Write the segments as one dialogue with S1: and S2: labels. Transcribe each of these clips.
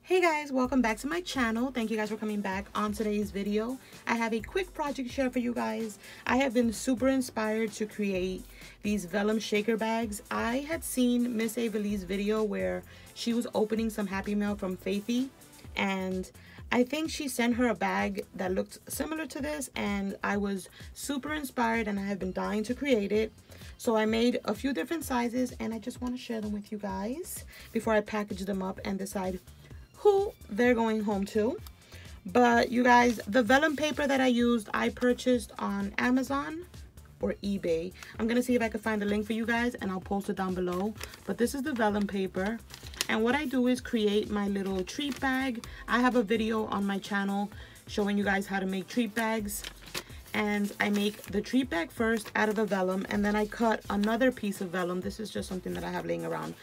S1: Hey guys, welcome back to my channel. Thank you guys for coming back. On today's video, I have a quick project to share for you guys. I have been super inspired to create these vellum shaker bags. I had seen Miss Avalee's video where she was opening some Happy Mail from Faithy, and I think she sent her a bag that looked similar to this, and I was super inspired and I have been dying to create it. So I made a few different sizes and I just want to share them with you guys before I package them up and decide who they're going home to. But you guys, the vellum paper that I used, I purchased on Amazon or eBay. I'm gonna see if I can find the link for you guys and I'll post it down below. But this is the vellum paper, and what I do is create my little treat bag. I have a video on my channel showing you guys how to make treat bags, and I make the treat bag first out of the vellum, and then I cut another piece of vellum. This is just something that I have laying around,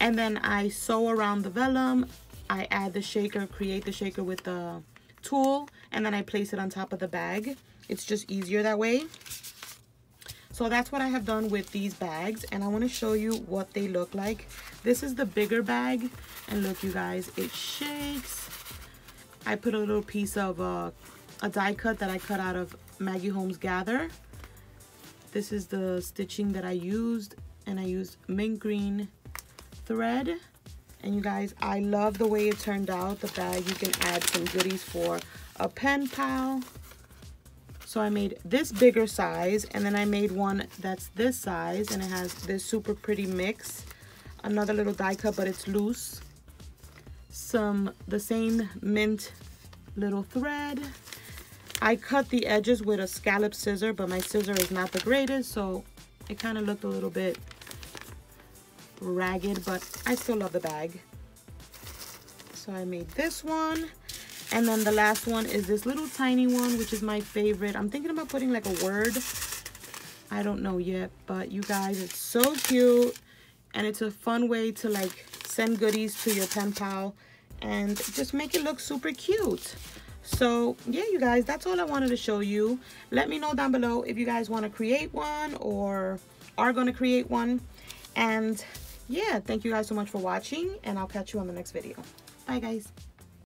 S1: and then I sew around the vellum. I add the shaker, create the shaker with the tool, and then I place it on top of the bag. It's just easier that way. So that's what I have done with these bags, and I want to show you what they look like. This is the bigger bag, and look you guys, it shakes. I put a little piece of a die cut that I cut out of Maggie Holmes Gather. This is the stitching that I used, and I used mint green thread. And you guys, I love the way it turned out. The bag, you can add some goodies for a pen pal. So I made this bigger size, and then I made one that's this size, and it has this super pretty mix. Another little die cut, but it's loose. The same mint little thread. I cut the edges with a scallop scissor, but my scissor is not the greatest, so it kind of looked a little bit ragged, but I still love the bag. So I made this one, and then the last one is this little tiny one, which is my favorite. I'm thinking about putting like a word, I don't know yet, but you guys, it's so cute, and it's a fun way to like send goodies to your pen pal and just make it look super cute. So yeah, you guys, that's all I wanted to show you. Let me know down below if you guys want to create one or are going to create one. And yeah, thank you guys so much for watching, and I'll catch you on the next video. Bye guys.